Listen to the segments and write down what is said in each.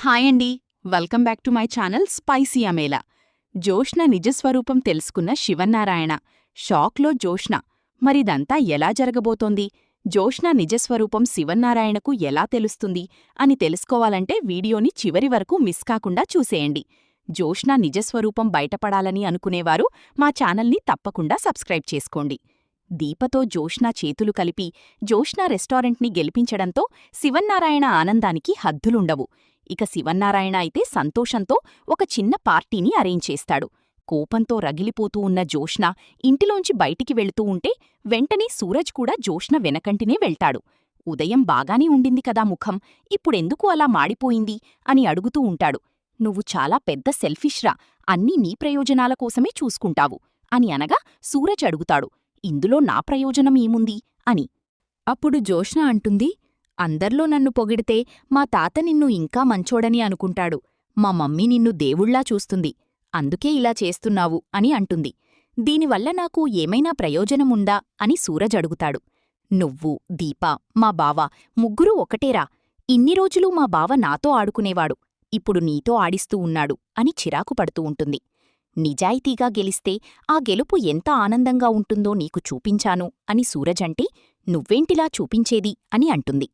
Hi అండి, welcome back to my channel spicy అమేలా. జోష్న నిజస్వరూపం తెలుసుకున్న శివన్నారాయణ. షాక్లో జోష్న. మరిదంతా ఎలా జరగబోతోంది? జోష్న నిజస్వరూపం శివన్నారాయణకు ఎలా తెలుస్తుంది అని తెలుసుకోవాలంటే వీడియోని చివరి వరకు మిస్ కాకుండా చూసేయండి. జోష్న నిజస్వరూపం బయటపడాలని అనుకునేవారు మా ఛానల్ని తప్పకుండా సబ్స్క్రైబ్ చేసుకోండి. దీపతో జోష్న చేతులు కలిపి జోష్న రెస్టారెంట్ని గెలిపించడంతో శివన్నారాయణ ఆనందానికి హద్దులుండవు. ఇక శివన్నారాయణ అయితే సంతోషంతో ఒక చిన్న పార్టీని అరేంజ్ చేస్తాడు. కోపంతో రగిలిపోతూ ఉన్న జోష్న ఇంటిలోంచి బయటికి వెళుతూ ఉంటే వెంటనే సూరజ్ కూడా జోష్న వెనకంటినే వెళ్తాడు. ఉదయం బాగానే ఉండింది కదా ముఖం, ఇప్పుడెందుకు అలా మాడిపోయింది అని అడుగుతూ ఉంటాడు. నువ్వు చాలా పెద్ద సెల్ఫిష్రా, అన్నీ నీ ప్రయోజనాల కోసమే చూసుకుంటావు అని అనగా సూరజ్ అడుగుతాడు, ఇందులో నా ప్రయోజనం ఏముంది అని. అప్పుడు జోష్న అంటుంది, అందర్లో నన్ను పొగిడితే మా తాత నిన్ను ఇంకా మంచోడని అనుకుంటాడు. మా మమ్మీ నిన్ను దేవుళ్లా చూస్తుంది. అందుకే ఇలా చేస్తున్నావు అని అంటుంది. దీనివల్ల నాకు ఏమైనా ప్రయోజనముందా అని సూరజ్ అడుగుతాడు. నువ్వు, దీప, మా బావ ముగ్గురూ ఒకటేరా. ఇన్ని రోజులు మా బావ నాతో ఆడుకునేవాడు, ఇప్పుడు నీతో ఆడిస్తూ ఉన్నాడు అని చిరాకు పడుతూ ఉంటుంది. నిజాయితీగా గెలిస్తే ఆ గెలుపు ఎంత ఆనందంగా ఉంటుందో నీకు చూపించాను అని సూరజ్ అంటే, నువ్వేంటిలా చూపించేది అని అంటుంది.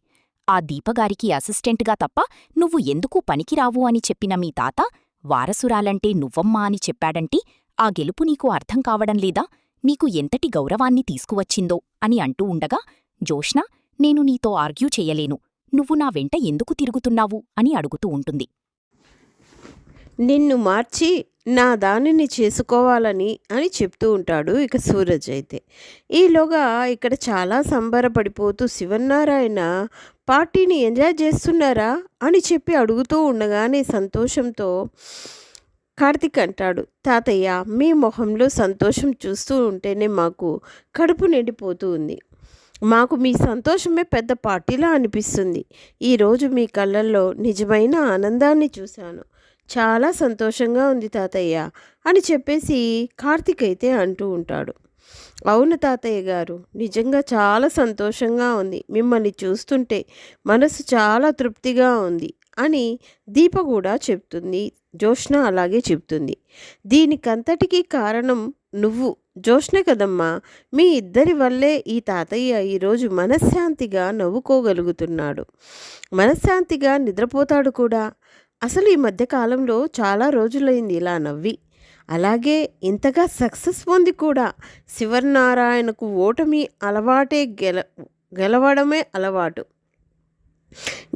ఆ దీపగారికి అసిస్టెంట్గా తప్ప నువ్వు ఎందుకూ పనికిరావు అని చెప్పిన మీ తాత వారసురాలంటే నువ్వమ్మా అని చెప్పాడంటే ఆ గెలుపు నీకు అర్థం కావడంలేదా? నీకు ఎంతటి గౌరవాన్ని తీసుకువచ్చిందో అని అంటూ ఉండగా జోష్న, నేను నీతో ఆర్గ్యూ చెయ్యలేను, నువ్వు నా వెంట ఎందుకు తిరుగుతున్నావు అని అడుగుతూ ఉంటుంది. నిన్ను మార్చి నా దానిని చేసుకోవాలని అని చెప్తూ ఉంటాడు ఇక సూరజ్ అయితే. ఈలోగా ఇక్కడ చాలా సంబరపడిపోతూ శివన్నారాయణ పార్టీని ఎంజాయ్ చేస్తున్నారా అని చెప్పి అడుగుతూ ఉండగానే సంతోషంతో కార్తీక్ అంటాడు, తాతయ్య మీ మొహంలో సంతోషం చూస్తూ ఉంటేనే మాకు కడుపు నిండిపోతూ ఉంది. మాకు మీ సంతోషమే పెద్ద పార్టీలా అనిపిస్తుంది. ఈరోజు మీ కళ్ళల్లో నిజమైన ఆనందాన్ని చూశాను. చాలా సంతోషంగా ఉంది తాతయ్య అని చెప్పేసి కార్తీక్ అయితే అంటూ ఉంటాడు. అవును తాతయ్య గారు, నిజంగా చాలా సంతోషంగా ఉంది. మిమ్మల్ని చూస్తుంటే మనసు చాలా తృప్తిగా ఉంది అని దీప కూడా చెప్తుంది. జోష్న అలాగే చెప్తుంది. దీనికంతటికీ కారణం నువ్వు జోష్నే కదమ్మా. మీ ఇద్దరి వల్లే ఈ తాతయ్య ఈరోజు మనశ్శాంతిగా నవ్వుకోగలుగుతున్నాడు, మనశ్శాంతిగా నిద్రపోతాడు కూడా. అసలు ఈ మధ్యకాలంలో చాలా రోజులైంది ఇలా నవ్వి. అలాగే ఇంతగా సక్సెస్ పొంది కూడా. శివనారాయణకు ఓటమి అలవాటే, గెలవడమే అలవాటు.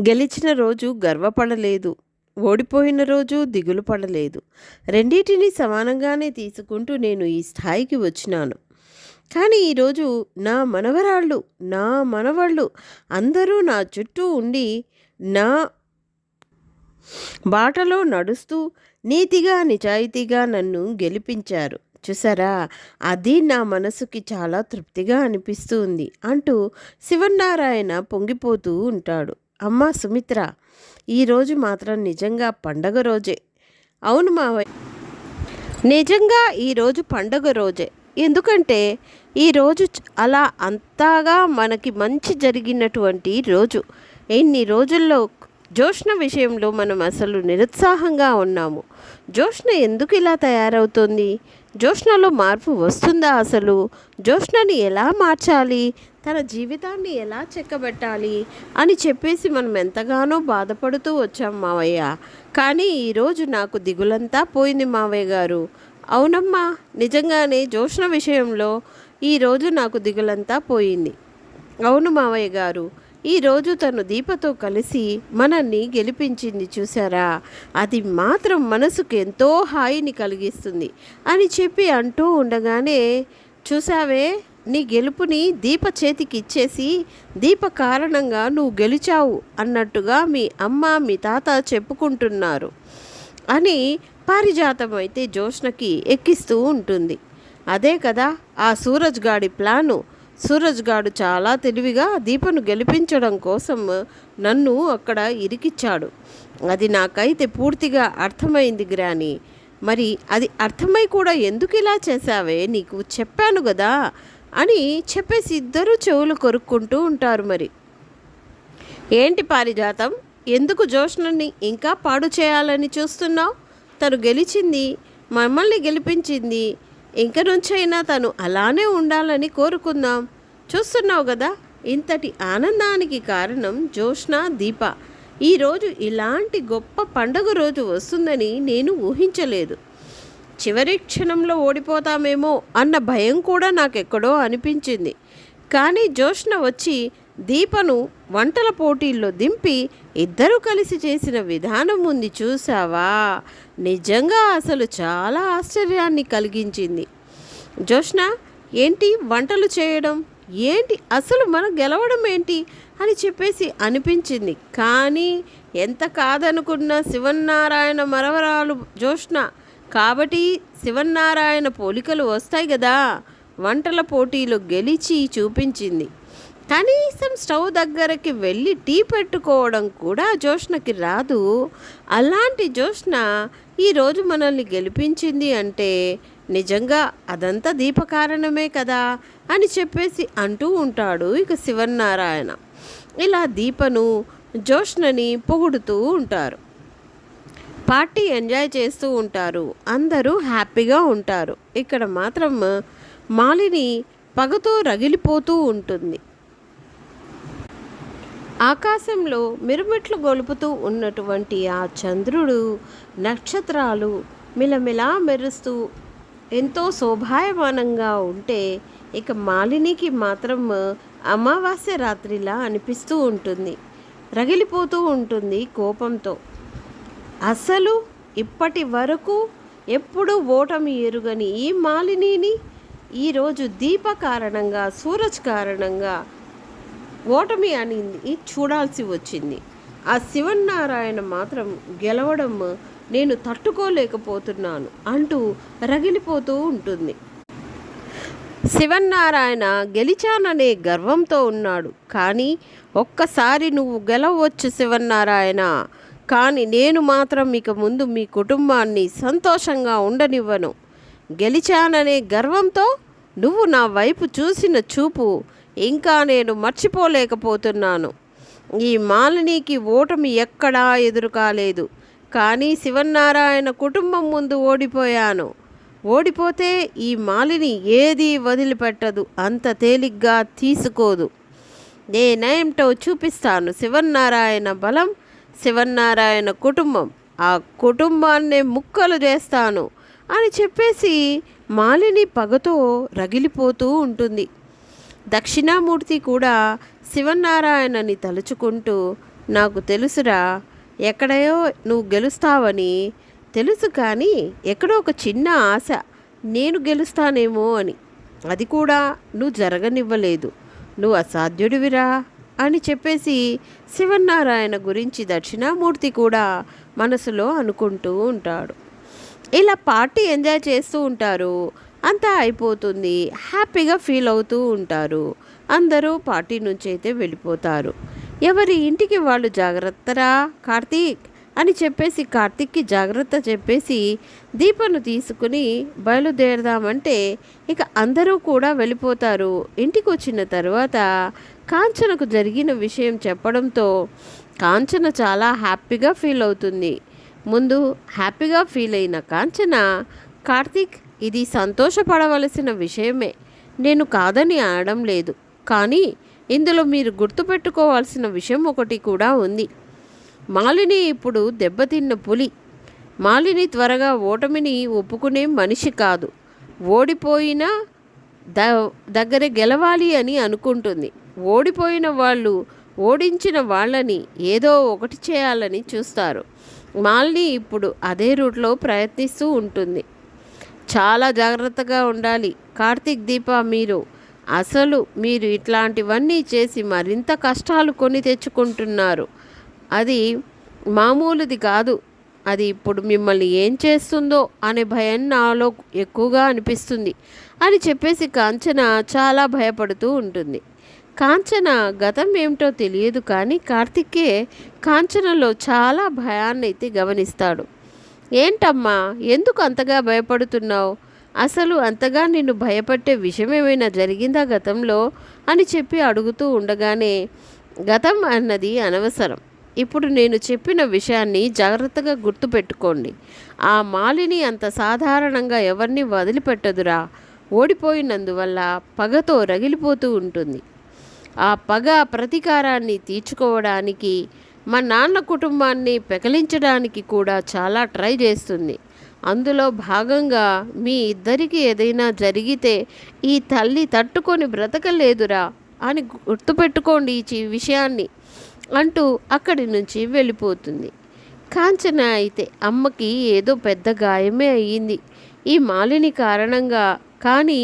గెలిచిన రోజు గర్వపడలేదు, ఓడిపోయిన రోజు దిగులు పడలేదు. రెండింటినీ సమానంగానే తీసుకుంటూ నేను ఈ స్థాయికి వచ్చినాను. కానీ ఈరోజు నా మనవరాళ్ళు, నా మనవాళ్ళు అందరూ నా చుట్టూ ఉండి నా బాటలో నడుస్తూ నీతిగా నిజాయితీగా నన్ను గెలిపించారు చూసారా, అది నా మనసుకి చాలా తృప్తిగా అనిపిస్తుంది అంటూ శివన్నారాయణ పొంగిపోతూ ఉంటాడు. అమ్మా సుమిత్ర, ఈరోజు మాత్రం నిజంగా పండగ రోజే. అవును మావయ్య, నిజంగా ఈరోజు పండగ రోజే. ఎందుకంటే ఈరోజు అలా అంతగా మనకి మంచి జరిగినటువంటి రోజు. ఎన్ని రోజుల్లో జోష్న విషయంలో మనం అసలు నిరుత్సాహంగా ఉన్నాము. జోష్న ఎందుకు ఇలా తయారవుతోంది? జోష్నలో మార్పు వస్తుందా? అసలు జోష్నని ఎలా మార్చాలి, తన జీవితాన్ని ఎలా చెక్కబెట్టాలి అని చెప్పేసి మనం ఎంతగానో బాధపడుతూ వచ్చాం మావయ్య. కానీ ఈరోజు నాకు దిగులంతా పోయింది మావయ్య గారు. అవునమ్మా, నిజంగానే జోష్న విషయంలో ఈరోజు నాకు దిగులంతా పోయింది. అవును మావయ్య గారు, ఈరోజు తను దీపతో కలిసి మనల్ని గెలిపించింది చూసారా, అది మాత్రం మనసుకు ఎంతో హాయిని కలిగిస్తుంది అని చెప్పి అంటూ ఉండగానే, చూసావే నీ గెలుపుని దీప చేతికి ఇచ్చేసి దీప కారణంగా నువ్వు గెలిచావు అన్నట్టుగా మీ అమ్మ మీ తాత చెప్పుకుంటున్నారు అని పారిజాతం అయితే జోష్నకి ఎక్కిస్తూ ఉంటుంది. అదే కదా ఆ సూరజ్ గాడి ప్లాను. సూరజ్ గాడు చాలా తెలివిగా దీపను గెలిపించడం కోసం నన్ను అక్కడ ఇరికిచ్చాడు. అది నాకైతే పూర్తిగా అర్థమైంది గ్రాని. మరి అది అర్థమై కూడా ఎందుకు ఇలా చేశావే, నీకు చెప్పాను కదా అని చెప్పేసి ఇద్దరూ చెవులు కొరుక్కుంటూ ఉంటారు. మరి ఏంటి పారిజాతం, ఎందుకు జోష్నని ఇంకా పాడు చేయాలని చూస్తున్నావు? తను గెలిచింది, మమ్మల్ని గెలిపించింది. ఇంక నుంచైనా తను అలానే ఉండాలని కోరుకుందాం. చూస్తున్నావు కదా, ఇంతటి ఆనందానికి కారణం జోష్న, దీప. ఈరోజు ఇలాంటి గొప్ప పండుగ రోజు వస్తుందని నేను ఊహించలేదు. చివరి క్షణంలో ఓడిపోతామేమో అన్న భయం కూడా నాకెక్కడో అనిపించింది. కానీ జోష్న వచ్చి దీపను వంటల పోటీల్లో దింపి ఇద్దరూ కలిసి చేసిన విధానం ఉంది చూసావా, నిజంగా అసలు చాలా ఆశ్చర్యాన్ని కలిగించింది. జోష్న, ఏంటి వంటలు చేయడం ఏంటి, అసలు మనం గెలవడం ఏంటి అని చెప్పేసి అనిపించింది. కానీ ఎంత కాదనుకున్న శివన్నారాయణ మరవరాలు జోష్న కాబట్టి శివన్నారాయణ పోలికలు వస్తాయి కదా. వంటల పోటీలో గెలిచి చూపించింది. కనీసం స్టవ్ దగ్గరికి వెళ్ళి టీ పెట్టుకోవడం కూడా జోష్నకి రాదు. అలాంటి జోష్న ఈరోజు మనల్ని గెలిపించింది అంటే నిజంగా అదంతా దీప కారణమే కదా అని చెప్పేసి అంటూ ఉంటాడు ఇక శివన్నారాయణ. ఇలా దీపను, జోష్నని పొగుడుతూ ఉంటారు. పార్టీ ఎంజాయ్ చేస్తూ ఉంటారు. అందరూ హ్యాపీగా ఉంటారు. ఇక్కడ మాత్రం మాలిని పగతో రగిలిపోతూ ఉంటుంది. ఆకాశంలో మిరుమిట్లు గొలుపుతూ ఉన్నటువంటి ఆ చంద్రుడు, నక్షత్రాలు మిలమిలా మెరుస్తూ ఎంతో శోభాయమానంగా ఉంటే ఇక మాలినికి మాత్రం అమావాస్య రాత్రిలా అనిపిస్తూ ఉంటుంది. రగిలిపోతూ ఉంటుంది కోపంతో. అసలు ఇప్పటి వరకు ఎప్పుడు ఓటమి ఎరుగని ఈ మాలినిని ఈరోజు దీప కారణంగా, సూరజ్ కారణంగా ఓటమి అనింది చూడాల్సి వచ్చింది. ఆ శివన్నారాయణ మాత్రం గెలవడం నేను తట్టుకోలేకపోతున్నాను అంటూ రగిలిపోతూ ఉంటుంది. శివన్నారాయణ గెలిచాననే గర్వంతో ఉన్నాడు. కానీ ఒక్కసారి నువ్వు గెలవచ్చు శివన్నారాయణ, కానీ నేను మాత్రం ఇక ముందు మీ కుటుంబాన్ని సంతోషంగా ఉండనివ్వను. గెలిచాననే గర్వంతో నువ్వు నా వైపు చూసిన చూపు ఇంకా నేను మర్చిపోలేకపోతున్నాను. ఈ మాలినికి ఓటమి ఎక్కడా ఎదురు కాలేదు. కానీ శివన్నారాయణ కుటుంబం ముందు ఓడిపోయాను. ఓడిపోతే ఈ మాలిని ఏదీ వదిలిపెట్టదు, అంత తేలిగ్గా తీసుకోదు. నేనేంటో చూపిస్తాను. శివన్నారాయణ బలం, శివన్నారాయణ కుటుంబం, ఆ కుటుంబాన్నే ముక్కలు చేస్తాను అని చెప్పేసి మాలిని పగతో రగిలిపోతూ ఉంటుంది. దక్షిణామూర్తి కూడా శివన్నారాయణని తలుచుకుంటూ, నాకు తెలుసురా, ఎక్కడయో నువ్వు గెలుస్తావని తెలుసు, కానీ ఎక్కడో ఒక చిన్న ఆశ నేను గెలుస్తానేమో అని, అది కూడా నువ్వు జరగనివ్వలేదు, నువ్వు అసాధ్యుడివిరా అని చెప్పేసి శివన్నారాయణ గురించి దక్షిణామూర్తి కూడా మనసులో అనుకుంటూ ఉంటాడు. ఇలా పార్టీ ఎంజాయ్ చేస్తూ ఉంటారు. అంతా అయిపోతుంది. హ్యాపీగా ఫీల్ అవుతూ ఉంటారు. అందరూ పార్టీ నుంచి అయితే వెళ్ళిపోతారు. ఎవరి ఇంటికి వాళ్ళు జాగ్రత్తరా కార్తీక్ అని చెప్పేసి కార్తీక్కి జాగ్రత్త చెప్పేసి దీపను తీసుకుని బయలుదేరదామంటే ఇక అందరూ కూడా వెళ్ళిపోతారు. ఇంటికి వచ్చిన తర్వాత కాంచనకు జరిగిన విషయం చెప్పడంతో కాంచన చాలా హ్యాపీగా ఫీల్ అవుతుంది. ముందు హ్యాపీగా ఫీల్ అయిన కాంచన, కార్తీక్, ఇది సంతోషపడవలసిన విషయమే, నేను కాదని అనడం లేదు, కానీ ఇందులో మీరు గుర్తుపెట్టుకోవాల్సిన విషయం ఒకటి కూడా ఉంది. మాలిని ఇప్పుడు దెబ్బతిన్న పులి. మాలిని త్వరగా ఓటమిని ఒప్పుకునే మనిషి కాదు. ఓడిపోయినా దగ్గర గెలవాలి అని అనుకుంటుంది. ఓడిపోయిన వాళ్ళు ఓడించిన వాళ్ళని ఏదో ఒకటి చేయాలని చూస్తారు. మాలిని ఇప్పుడు అదే రూట్లో ప్రయత్నిస్తూ ఉంటుంది. చాలా జాగ్రత్తగా ఉండాలి కార్తీక్, దీప, మీరు ఇట్లాంటివన్నీ చేసి మరింత కష్టాలు కొని తెచ్చుకుంటున్నారు. అది మామూలుది కాదు. అది ఇప్పుడు మిమ్మల్ని ఏం చేస్తుందో అనే భయం నాలో ఎక్కువగా అనిపిస్తుంది అని చెప్పేసి కాంచన చాలా భయపడుతూ ఉంటుంది. కాంచన గతం ఏమిటో తెలియదు, కానీ కార్తికే కాంచనలో చాలా భయాన్ని అయితే గమనిస్తాడు. ఏంటమ్మా, ఎందుకు అంతగా భయపడుతున్నావు? అసలు అంతగా నిన్ను భయపట్టే విషయం ఏమైనా జరిగిందా గతంలో అని చెప్పి అడుగుతూ ఉండగానే, గతం అన్నది అనవసరం, ఇప్పుడు నేను చెప్పిన విషయాన్ని జాగ్రత్తగా గుర్తుపెట్టుకోండి. ఆ మాలిని అంత సాధారణంగా ఎవరిని వదిలిపెట్టదురా. ఓడిపోయినందువల్ల పగతో రగిలిపోతూ ఉంటుంది. ఆ పగ ప్రతీకారాన్ని తీర్చుకోవడానికి, మా నాన్న కుటుంబాన్ని పెకలించడానికి కూడా చాలా ట్రై చేస్తుంది. అందులో భాగంగా మీ ఇద్దరికి ఏదైనా జరిగితే ఈ తల్లి తట్టుకొని బ్రతకలేదురా అని గుర్తుపెట్టుకోండి ఈ విషయాన్ని అంటూ అక్కడి నుంచి వెళ్ళిపోతుంది. కాంచన అయితే అమ్మకి ఏదో పెద్ద గాయమే అయ్యింది ఈ మాలిని కారణంగా, కానీ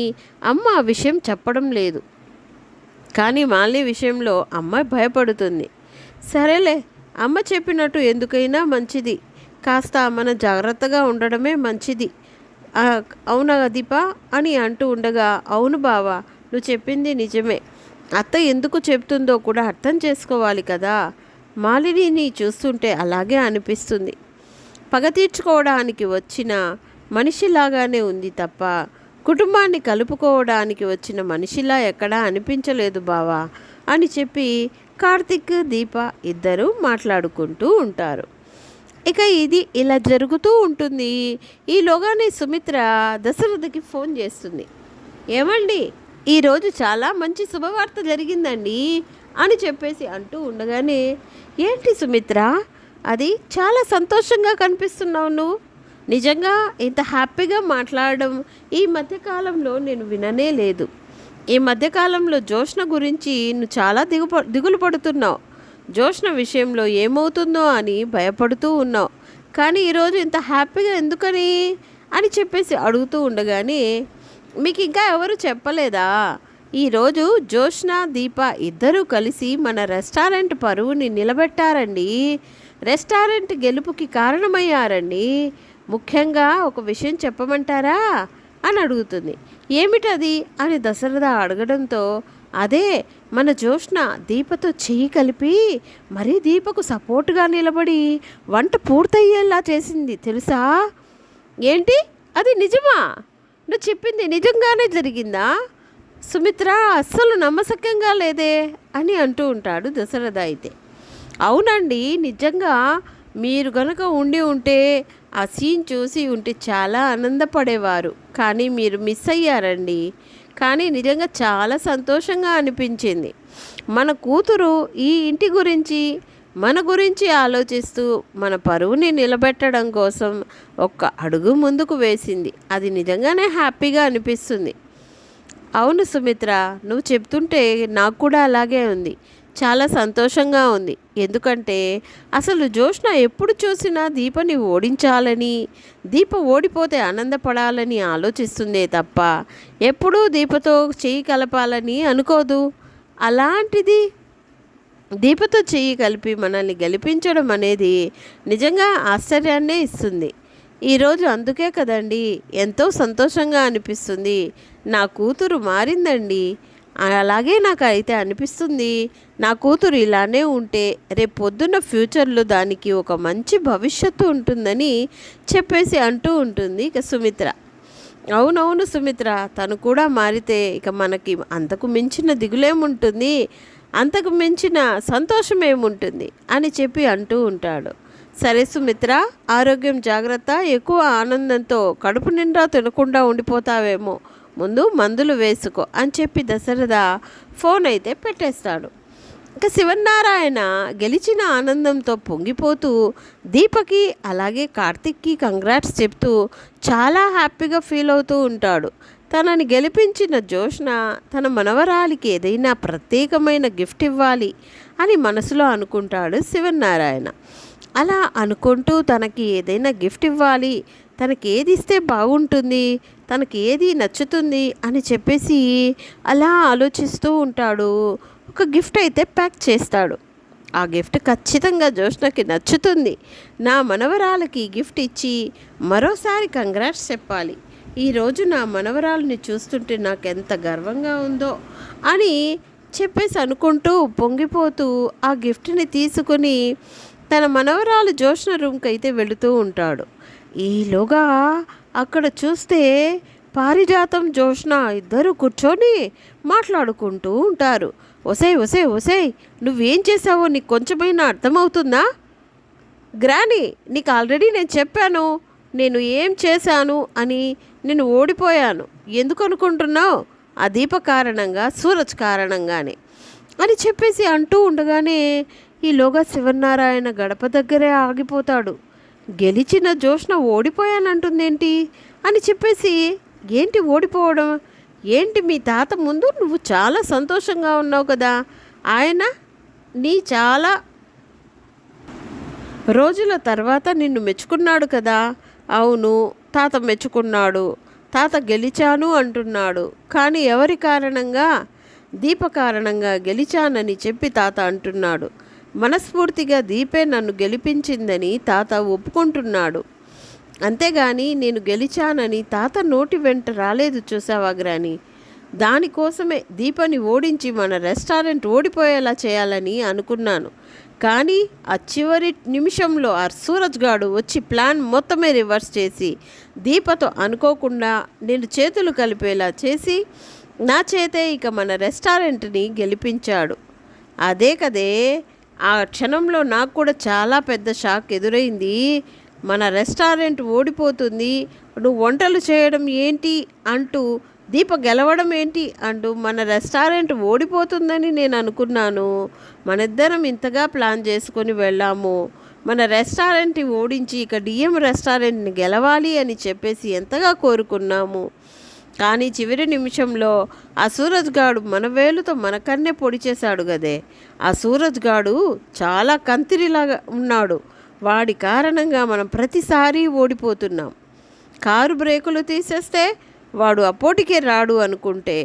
అమ్మ ఆ విషయం చెప్పడం లేదు. కానీ మాలిని విషయంలో అమ్మ భయపడుతుంది. సరేలే, అమ్మ చెప్పినట్టు ఎందుకైనా మంచిది, కాస్త మన జాగ్రత్తగా ఉండడమే మంచిది. అవునా దీప అని అంటూ ఉండగా, అవును బావా, నువ్వు చెప్పింది నిజమే. అత్త ఎందుకు చెప్తుందో కూడా అర్థం చేసుకోవాలి కదా. మాలినిని చూస్తుంటే అలాగే అనిపిస్తుంది. పగ తీర్చుకోవడానికి వచ్చిన మనిషిలాగానే ఉంది తప్ప కుటుంబాన్ని కలుపుకోవడానికి వచ్చిన మనిషిలా ఎక్కడా అనిపించలేదు బావా అని చెప్పి కార్తిక్, దీప ఇద్దరూ మాట్లాడుకుంటూ ఉంటారు. ఇక ఇది ఇలా జరుగుతూ ఉంటుంది. ఈలోగానే సుమిత్ర దశరథకి ఫోన్ చేస్తుంది. ఏమండి, ఈరోజు చాలా మంచి శుభవార్త జరిగిందండి అని చెప్పేసి అంటూ ఉండగానే, ఏంటి సుమిత్ర, అది చాలా సంతోషంగా కనిపిస్తున్నావు నువ్వు. నిజంగా ఇంత హ్యాపీగా మాట్లాడడం ఈ మధ్యకాలంలో నేను విననే లేదు. ఈ మధ్యకాలంలో జోష్న గురించి నువ్వు చాలా దిగులు పడుతున్నావు. జోష్న విషయంలో ఏమవుతుందో అని భయపడుతూ ఉన్నావు. కానీ ఈరోజు ఇంత హ్యాపీగా ఎందుకని అని చెప్పేసి అడుగుతూ ఉండగానే, మీకు ఇంకా ఎవరు చెప్పలేదా? ఈరోజు జోష్న, దీప ఇద్దరూ కలిసి మన రెస్టారెంట్ పరువుని నిలబెట్టారండి. రెస్టారెంట్ గెలుపుకి కారణమయ్యారండి. ముఖ్యంగా ఒక విషయం చెప్పమంటారా అని అడుగుతుంది. ఏమిటది అని దశరథ అడగడంతో, అదే మన జోష్న దీపతో చెయ్యి కలిపి మరీ దీపకు సపోర్టుగా నిలబడి వంట పూర్తయ్యేలా చేసింది తెలుసా. ఏంటి, అది నిజమా? నువ్వు చెప్పింది నిజంగానే జరిగిందా? సుమిత్ర అస్సలు నమ్మశక్యంగా లేదే అని అంటూ ఉంటాడు దశరథ. అయితే అవునండి, నిజంగా మీరు గనక ఉండి ఉంటే ఆ సీన్ చూసి ఉంటే చాలా ఆనందపడేవారు. కానీ మీరు మిస్ అయ్యారండి. కానీ నిజంగా చాలా సంతోషంగా అనిపించింది. మన కూతురు ఈ ఇంటి గురించి, మన గురించి ఆలోచిస్తూ మన పరువుని నిలబెట్టడం కోసం ఒక్క అడుగు ముందుకు వేసింది. అది నిజంగానే హ్యాపీగా అనిపిస్తుంది. అవును సుమిత్ర, నువ్వు చెప్తుంటే నాకు కూడా అలాగే ఉంది. చాలా సంతోషంగా ఉంది. ఎందుకంటే అసలు జోష్న ఎప్పుడు చూసినా దీపని ఓడించాలని, దీప ఓడిపోతే ఆనందపడాలని ఆలోచిస్తుందే తప్ప ఎప్పుడూ దీపతో చెయ్యి కలపాలని అనుకోదు. అలాంటిది దీపతో చెయ్యి కలిపి మనల్ని గెలిపించడం అనేది నిజంగా ఆశ్చర్యాన్నే ఇస్తుంది. ఈరోజు అందుకే కదండి ఎంతో సంతోషంగా అనిపిస్తుంది. నా కూతురు మారిందండి. అలాగే నాకు అయితే అనిపిస్తుంది. నా కూతురు ఇలానే ఉంటే రేపు పొద్దున్న ఫ్యూచర్లో దానికి ఒక మంచి భవిష్యత్తు ఉంటుందని చెప్పేసి అంటూ ఉంటుంది ఇక సుమిత్ర. అవునవును సుమిత్ర, తను కూడా మారితే ఇక మనకి అంతకు మించిన దిగులేముంటుంది, అంతకు మించిన సంతోషం ఏముంటుంది అని చెప్పి అంటూ ఉంటాడు. సరే సుమిత్ర, ఆరోగ్యం జాగ్రత్త. ఎక్కువ ఆనందంతో కడుపు నిండా తినకుండా ఉండిపోతావేమో, ముందు మందులు వేసుకో అని చెప్పి దశరథ ఫోన్ అయితే పెట్టేస్తాడు. ఇక శివనారాయణ గెలిచిన ఆనందంతో పొంగిపోతూ దీపకి అలాగే కార్తిక్కి కంగ్రాట్స్ చెప్తూ చాలా హ్యాపీగా ఫీల్ అవుతూ ఉంటాడు. తనని గెలిపించిన జోష్న తన మనవరాలికి ఏదైనా ప్రత్యేకమైన గిఫ్ట్ ఇవ్వాలి అని మనసులో అనుకుంటాడు శివనారాయణ. అలా అనుకుంటూ తనకి ఏదైనా గిఫ్ట్ ఇవ్వాలి, తనకి ఏది ఇస్తే బాగుంటుంది, తనకి ఏది నచ్చుతుంది అని చెప్పేసి అలా ఆలోచిస్తూ ఉంటాడు. ఒక గిఫ్ట్ అయితే ప్యాక్ చేస్తాడు. ఆ గిఫ్ట్ ఖచ్చితంగా జోష్నకి నచ్చుతుంది. నా మనవరాలకి గిఫ్ట్ ఇచ్చి మరోసారి కంగ్రాట్స్ చెప్పాలి. ఈరోజు నా మనవరాలని చూస్తుంటే నాకు ఎంత గర్వంగా ఉందో అని చెప్పేసి అనుకుంటూ పొంగిపోతూ ఆ గిఫ్ట్ని తీసుకుని తన మనవరాలు జోష్న రూమ్కి అయితే వెళుతూ ఉంటాడు. ఈలోగా అక్కడ చూస్తే పారిజాతం, జోష్న ఇద్దరు కూర్చొని మాట్లాడుకుంటూ ఉంటారు. ఒసేయ్ ఒసేయ్ ఒసేయ్, నువ్వేం చేసావో నీకు కొంచెమైనా అర్థమవుతుందా? గ్రానీ, నీకు ఆల్రెడీ నేను చెప్పాను నేను ఏం చేశాను అని. నేను ఓడిపోయాను. ఎందుకు అనుకుంటున్నావు? ఆ దీప కారణంగా, సూరజ్ కారణంగానే అని చెప్పేసి అంటూ ఉండగానే ఈలోగా శివనారాయణ గడప దగ్గరే ఆగిపోతాడు. గెలిచిన జోష్న ఓడిపోయానంటుందేంటి అని చెప్పేసి, ఏంటి ఓడిపోవడం ఏంటి? మీ తాత ముందు నువ్వు చాలా సంతోషంగా ఉన్నావు కదా, ఆయన నీ చాలా రోజుల తర్వాత నిన్ను మెచ్చుకున్నాడు కదా. అవును, తాత మెచ్చుకున్నాడు, తాత గెలిచాను అంటున్నాడు. కానీ ఎవరి కారణంగా? దీప కారణంగా గెలిచానని చెప్పి తాత అంటున్నాడు. మనస్ఫూర్తిగా దీపే నన్ను గెలిపించిందని తాత ఒప్పుకుంటున్నాడు. అంతేగాని నేను గెలిచానని తాత నోటి వెంట రాలేదు. చూసావా గ్రాని? దానికోసమే దీపని ఓడించి మన రెస్టారెంట్ ఓడిపోయేలా చేయాలని అనుకున్నాను. కానీ ఆ చివరి నిమిషంలో ఆ సూరజ్ గాడు వచ్చి ప్లాన్ మొత్తమే రివర్స్ చేసి దీపతో అనుకోకుండా నేను చేతులు కలిపేలా చేసి నా చేతే ఇక మన రెస్టారెంట్ని గెలిపించాడు. అదే కదే, ఆ క్షణంలో నాకు కూడా చాలా పెద్ద షాక్ ఎదురైంది. మన రెస్టారెంట్ ఓడిపోతుంది, నువ్వు వంటలు చేయడం ఏంటి అంటూ, దీప గెలవడం ఏంటి అంటూ మన రెస్టారెంట్ ఓడిపోతుందని నేను అనుకున్నాను. మనిద్దరం ఇంతగా ప్లాన్ చేసుకొని వెళ్ళాము. మన రెస్టారెంట్ని ఓడించి ఇక డిఎం రెస్టారెంట్ని గెలవాలి అని చెప్పేసి ఎంతగా కోరుకున్నాము. కానీ చివరి నిమిషంలో ఆ సూరజ్ గాడు మన వేలుతో మన కన్నే పొడి చేశాడు కదే. ఆ సూరజ్ గాడు చాలా కంతిరిలాగా ఉన్నాడు. వాడి కారణంగా మనం ప్రతిసారి ఓడిపోతున్నాం. కారు బ్రేకులు తీసేస్తే వాడు అపోటికే రాడు అనుకుంటే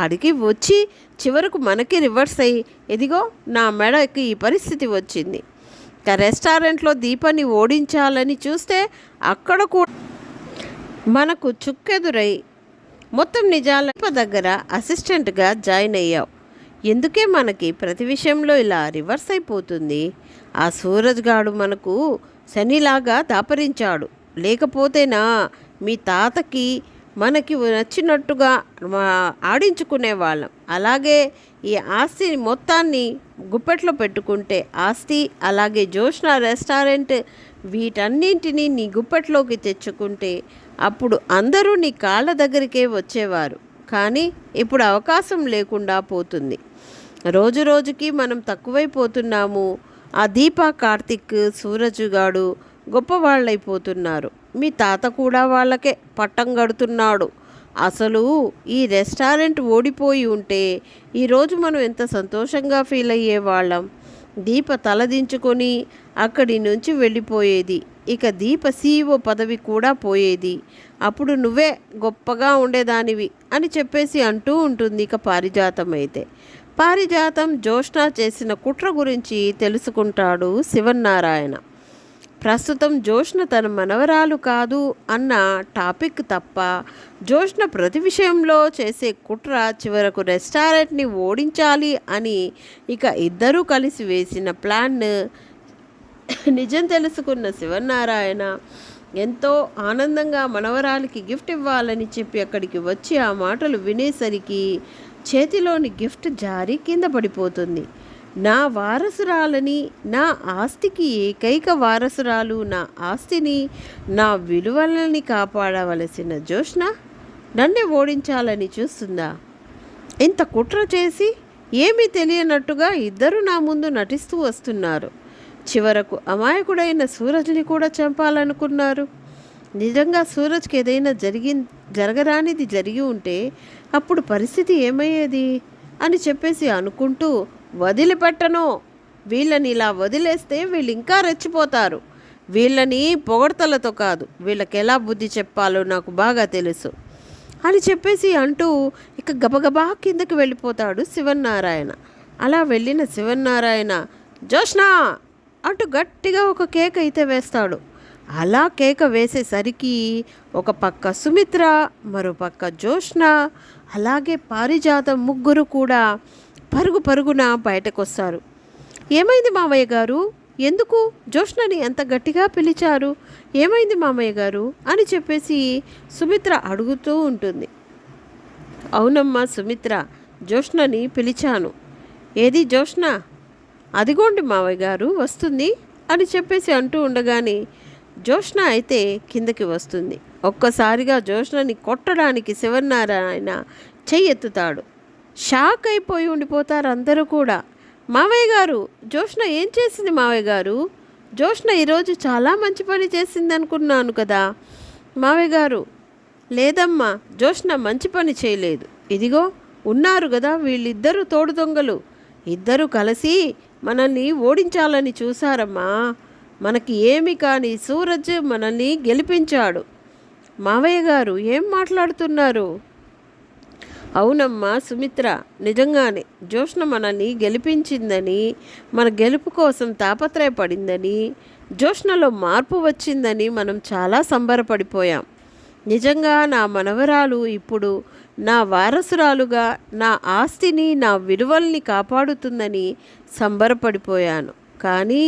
ఆడికి వచ్చి చివరకు మనకి రివర్స్ అయ్యి ఇదిగో నా మెడకి ఈ పరిస్థితి వచ్చింది. ఇక రెస్టారెంట్లో దీపాన్ని ఓడించాలని చూస్తే అక్కడ కూడా మనకు చుక్కెదురై మొత్తం నిజాల దగ్గర అసిస్టెంట్గా జాయిన్ అయ్యావు. ఎందుకే మనకి ప్రతి విషయంలో ఇలా రివర్స్ అయిపోతుంది? ఆ సూరజ్ గాడు మనకు శనిలాగా దాపరించాడు. లేకపోతేనా మీ తాతకి మనకి నచ్చినట్టుగా ఆడించుకునేవాళ్ళం. అలాగే ఈ ఆస్తిని మొత్తాన్ని గుప్పెట్లో పెట్టుకుంటే ఆస్తి, అలాగే జోష్న రెస్టారెంట్, వీటన్నింటినీ నీ గుప్పెట్లోకి తెచ్చుకుంటే అప్పుడు అందరూ నీ కాళ్ళ దగ్గరికే వచ్చేవారు. కానీ ఇప్పుడు అవకాశం లేకుండా పోతుంది. రోజు రోజుకి మనం తక్కువైపోతున్నాము. ఆ దీప, కార్తిక్, సూరజ్ గాడు గొప్పవాళ్ళైపోతున్నారు. మీ తాత కూడా వాళ్ళకే పట్టం కడుతున్నాడు. అసలు ఈ రెస్టారెంట్ ఓడిపోయి ఉంటే ఈరోజు మనం ఎంత సంతోషంగా ఫీల్ అయ్యేవాళ్ళం. దీప తలదించుకొని అక్కడి నుంచి వెళ్ళిపోయేది. ఇక దీప CEO పదవి కూడా పోయేది. అప్పుడు నువ్వే గొప్పగా ఉండేదానివి అని చెప్పేసి అంటూ ఉంటుంది. ఇక పారిజాతం అయితే పారిజాతం జోష్న చేసిన కుట్ర గురించి తెలుసుకుంటాడు శివనారాయణ. ప్రస్తుతం జోష్న తన మనవరాలు కాదు అన్న టాపిక్ తప్ప జోష్న ప్రతి విషయంలో చేసే కుట్ర చివరకు రెస్టారెంట్ని ఓడించాలి అని ఇక ఇద్దరూ కలిసి వేసిన ప్లాన్ నిజం తెలుసుకున్న శివనారాయణ ఎంతో ఆనందంగా మనవరాలికి గిఫ్ట్ ఇవ్వాలని చెప్పి అక్కడికి వచ్చి ఆ మాటలు వినేసరికి చేతిలోని గిఫ్ట్ జారి కింద పడిపోతుంది. నా వారసురాలని, నా ఆస్తికి ఏకైక వారసురాలు, నా ఆస్తిని, నా విలువలని కాపాడవలసిన జోష్న నన్నే ఓడించాలని చూస్తుందా? ఇంత కుట్ర చేసి ఏమీ తెలియనట్టుగా ఇద్దరు నా ముందు నటిస్తూ వస్తున్నారు. చివరకు అమాయకుడైన సూరజ్ని కూడా చంపాలనుకున్నారు. నిజంగా సూరజ్కి ఏదైనా జరగరానిది జరిగి ఉంటే అప్పుడు పరిస్థితి ఏమయ్యేది అని చెప్పేసి అనుకుంటూ, వదిలిపెట్టను, వీళ్ళని ఇలా వదిలేస్తే వీళ్ళు ఇంకా రెచ్చిపోతారు. వీళ్ళని పొగడ్తలతో కాదు, వీళ్ళకి ఎలా బుద్ధి చెప్పాలో నాకు బాగా తెలుసు అని చెప్పేసి అంటూ ఇక గబగబా కిందకి వెళ్ళిపోతాడు శివనారాయణ. అలా వెళ్ళిన శివనారాయణ జోష్నా అంటూ గట్టిగా ఒక కేక అయితే వేస్తాడు. అలా కేక వేసేసరికి ఒక పక్క సుమిత్ర, మరో పక్క జోష్న, అలాగే పారిజాతం ముగ్గురు కూడా పరుగు పరుగున బయటకొస్తారు. ఏమైంది మామయ్య గారు? ఎందుకు జోష్నని ఎంత గట్టిగా పిలిచారు? ఏమైంది మామయ్య గారు అని చెప్పేసి సుమిత్ర అడుగుతూ ఉంటుంది. అవునమ్మా సుమిత్ర, జోష్నని పిలిచాను. ఏది జోష్న? అదిగోండి మావయ్య గారు వస్తుంది అని చెప్పేసి అంటూ ఉండగానే జోష్న అయితే కిందకి వస్తుంది. ఒక్కసారిగా జోష్నని కొట్టడానికి శివనారాయణ చెయ్యెత్తుతాడు. షాక్ అయిపోయి ఉండిపోతారు అందరూ కూడా. మావయ్య గారు, జోష్న ఏం చేసింది మావయ్య గారు? జోష్న ఈరోజు చాలా మంచి పని చేసింది అనుకున్నాను కదా మావయ్య గారు. లేదమ్మా, జోష్న మంచి పని చేయలేదు. ఇదిగో ఉన్నారు కదా వీళ్ళిద్దరూ తోడు దొంగలు. ఇద్దరూ కలిసి మనల్ని ఓడించాలని చూశారమ్మా. మనకి ఏమి కాని సూరజ్ మనల్ని గెలిపించాడు. మావయ్య గారు ఏం మాట్లాడుతున్నారు? అవునమ్మా సుమిత్ర, నిజంగానే జోష్న మనల్ని గెలిపించిందని, మన గెలుపు కోసం తాపత్రయపడిందని, జోష్నలో మార్పు వచ్చిందని మనం చాలా సంబరపడిపోయాం. నిజంగా నా మనవరాలు ఇప్పుడు నా వారసురాలుగా నా ఆస్తిని, నా విలువల్ని కాపాడుతుందని సంబరపడిపోయాను. కానీ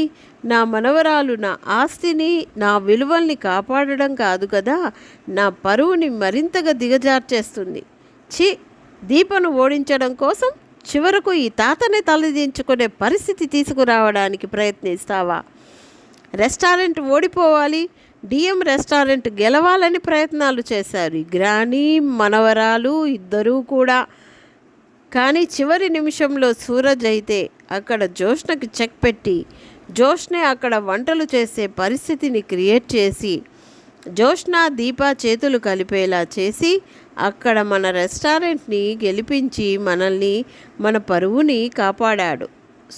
నా మనవరాలు నా ఆస్తిని, నా విలువల్ని కాపాడడం కాదు కదా, నా పరువుని మరింతగా దిగజార్చేస్తుంది. ఛీ, దీపను ఓడించడం కోసం చివరకు ఈ తాతనే తలదించుకునే పరిస్థితి తీసుకురావడానికి ప్రయత్నిస్తావా? రెస్టారెంట్ ఓడిపోవాలి, డిఎం రెస్టారెంట్ గెలవాలని ప్రయత్నాలు చేశారు ఈ గ్రాని మనవరాలు ఇద్దరూ కూడా. కానీ చివరి నిమిషంలో సూరజ్ అయితే అక్కడ జోష్నకి చెక్ పెట్టి, జోష్నే అక్కడ వంటలు చేసే పరిస్థితిని క్రియేట్ చేసి, జోష్న దీప చేతులు కలిపేలా చేసి అక్కడ మన రెస్టారెంట్ని గెలిపించి మనల్ని, మన పరువుని కాపాడాడు.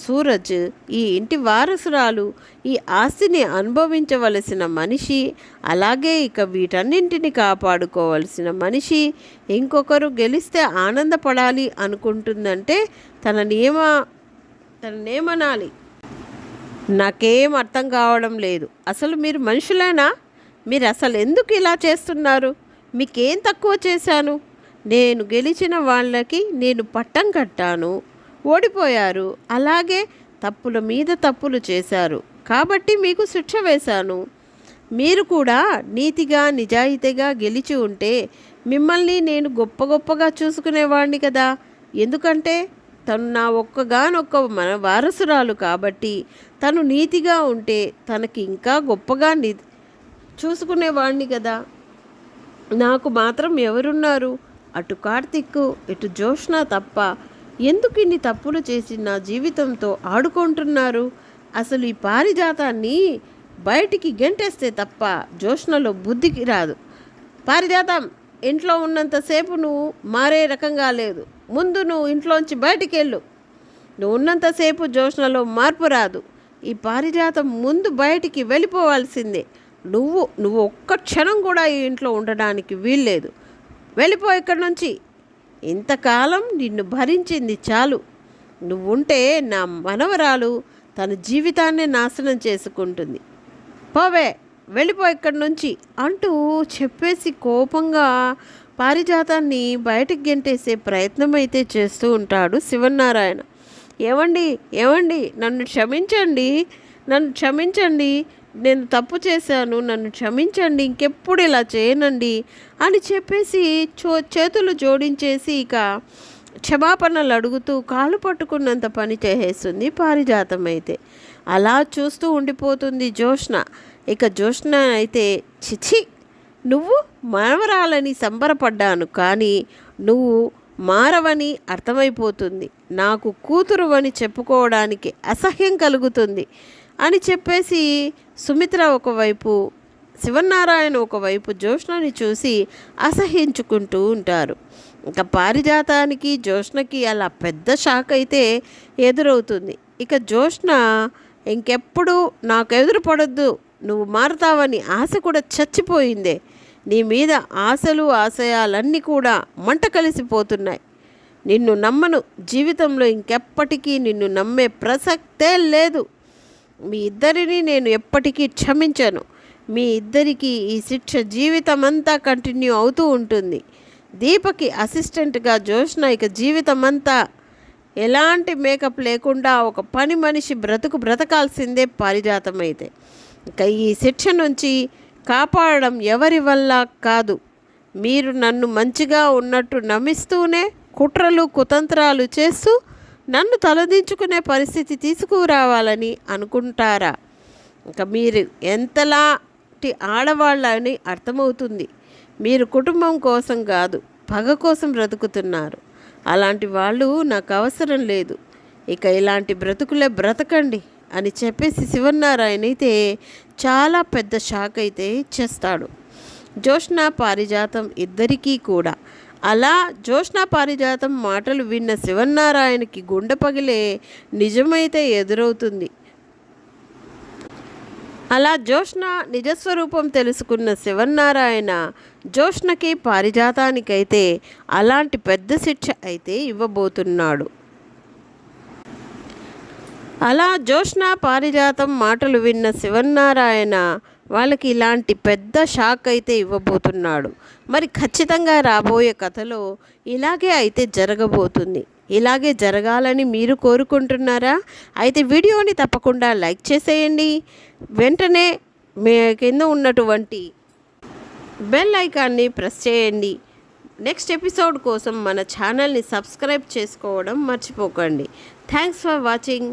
సూరజ్ ఈ ఇంటి వారసురాలు, ఈ ఆస్తిని అనుభవించవలసిన మనిషి, అలాగే ఇక వీటన్నింటిని కాపాడుకోవలసిన మనిషి. ఇంకొకరు గెలిస్తే ఆనందపడాలి అనుకుంటుందంటే తననేమనాలి? నాకేం అర్థం కావడం లేదు. అసలు మీరు మనుషులేనా? మీరు అసలు ఎందుకు ఇలా చేస్తున్నారు? మీకేం తక్కువ చేశాను? నేను గెలిచిన వాళ్ళకి నేను పట్టం కట్టాను, ఓడిపోయారు. అలాగే తప్పుల మీద తప్పులు చేశారు కాబట్టి మీకు శిక్ష వేశాను. మీరు కూడా నీతిగా నిజాయితీగా గెలిచి ఉంటే మిమ్మల్ని నేను గొప్పగా చూసుకునేవాడిని కదా. ఎందుకంటే తను నా ఒక్కగానొక్క మన వారసురాలు కాబట్టి, తను నీతిగా ఉంటే తనకి ఇంకా గొప్పగా చూసుకునేవాడిని కదా. నాకు మాత్రం ఎవరున్నారు? అటు కార్తిక్, ఇటు జోష్న తప్ప ఎందుకు ఇన్ని తప్పులు చేసి నా జీవితంతో ఆడుకుంటున్నారు? అసలు ఈ పారిజాతాన్ని బయటికి గెంటేస్తే తప్ప జోష్నలో బుద్ధికి రాదు. పారిజాతం, ఇంట్లో ఉన్నంతసేపు నువ్వు మారే రకంగా లేదు. ముందు నువ్వు ఇంట్లోంచి బయటికి వెళ్ళు. నువ్వు ఉన్నంతసేపు జోష్నలో మార్పు రాదు. ఈ పారిజాతం ముందు బయటికి వెళ్ళిపోవాల్సిందే. నువ్వు ఒక్క క్షణం కూడా ఈ ఇంట్లో ఉండడానికి వీల్లేదు. వెళ్ళిపో ఇక్కడి నుంచి. ఇంతకాలం నిన్ను భరించింది చాలు. నువ్వుంటే నా మనవరాలు తన జీవితాన్నే నాశనం చేసుకుంటుంది. పోవే, వెళ్ళిపో ఇక్కడి నుంచి అంటూ చెప్పేసి కోపంగా పారిజాతాన్ని బయటికి గెంటేసే ప్రయత్నం అయితే చేస్తూ ఉంటాడు శివనారాయణ. ఏమండి, నన్ను క్షమించండి, నేను తప్పు చేశాను, నన్ను క్షమించండి, ఇంకెప్పుడు ఇలా చేయనండి అని చెప్పేసి చేతులు జోడించేసి ఇక క్షమాపణలు అడుగుతూ కాలు పట్టుకున్నంత పని చేసేస్తుంది పారిజాతం. అయితే అలా చూస్తూ ఉండిపోతుంది జోష్న. ఇక జోష్న అయితే చిచి, నువ్వు మనవరాలని సంబరపడ్డాను, కానీ నువ్వు మారవని అర్థమైపోతుంది. నాకు కూతురు అని చెప్పుకోవడానికి అసహ్యం కలుగుతుంది అని చెప్పేసి సుమిత్ర ఒకవైపు, శివనారాయణ ఒకవైపు జోష్నని చూసి అసహ్యించుకుంటూ ఉంటారు. ఇంకా పారిజాతానికి జోష్నకి అలా పెద్ద షాక్ అయితే ఎదురవుతుంది. ఇక జోష్న ఇంకెప్పుడు నాకు ఎదురు పడొద్దు, నువ్వు మారుతావని ఆశ కూడా చచ్చిపోయిందే. నీ మీద ఆశయాలన్నీ కూడా మంట కలిసిపోతున్నాయి. నిన్ను నమ్మను, జీవితంలో ఇంకెప్పటికీ నిన్ను నమ్మే ప్రసక్తే లేదు. మీ ఇద్దరిని నేను ఎప్పటికీ క్షమించను. మీ ఇద్దరికీ ఈ శిక్ష జీవితమంతా కంటిన్యూ అవుతూ ఉంటుంది. దీపకి అసిస్టెంట్గా జోష్న ఇక జీవితమంతా ఎలాంటి మేకప్ లేకుండా ఒక పని మనిషి బ్రతకాల్సిందే పారిజాతం. అయితే ఇక ఈ శిక్ష నుంచి కాపాడడం ఎవరి వల్ల కాదు. మీరు నన్ను మంచిగా ఉన్నట్టు నమ్మిస్తూనే కుట్రలు కుతంత్రాలు చేస్తూ నన్ను తలదించుకునే పరిస్థితి తీసుకురావాలని అనుకుంటారా? ఇంకా మీరు ఎంతలాంటి ఆడవాళ్ళని అర్థమవుతుంది. మీరు కుటుంబం కోసం కాదు, పగ కోసం బ్రతుకుతున్నారు. అలాంటి వాళ్ళు నాకు అవసరం లేదు. ఇక ఇలాంటి బ్రతుకులే బ్రతకండి అని చెప్పేసి శివన్నారాయణ అయితే చాలా పెద్ద షాక్ అయితే ఇచ్చేస్తాడు. జ్యోత్స్న పారిజాతం ఇద్దరికీ కూడా. అలా జ్యోత్స్న పారిజాతం మాటలు విన్న శివన్నారాయణకి గుండె పగిలే నిజమైతే ఎదురవుతుంది. అలా జ్యోత్స్న నిజస్వరూపం తెలుసుకున్న శివన్నారాయణ జ్యోత్స్నకి పారిజాతానికైతే అలాంటి పెద్ద శిక్ష అయితే ఇవ్వబోతున్నాడు. అలా జ్యోత్స్న పారిజాతం మాటలు విన్న శివన్నారాయణ వాళ్ళకి ఇలాంటి పెద్ద షాక్ అయితే ఇవ్వబోతున్నాడు. మరి ఖచ్చితంగా రాబోయే కథలో ఇలాగే అయితే జరగబోతుంది. ఇలాగే జరగాలని మీరు కోరుకుంటున్నారా? అయితే వీడియోని తప్పకుండా లైక్ చేసేయండి. వెంటనే మీ కింద ఉన్నటువంటి బెల్ ఐకాన్ని ప్రెస్ చేయండి. నెక్స్ట్ ఎపిసోడ్ కోసం మన ఛానల్ని సబ్స్క్రైబ్ చేసుకోవడం మర్చిపోకండి. Thanks for watching.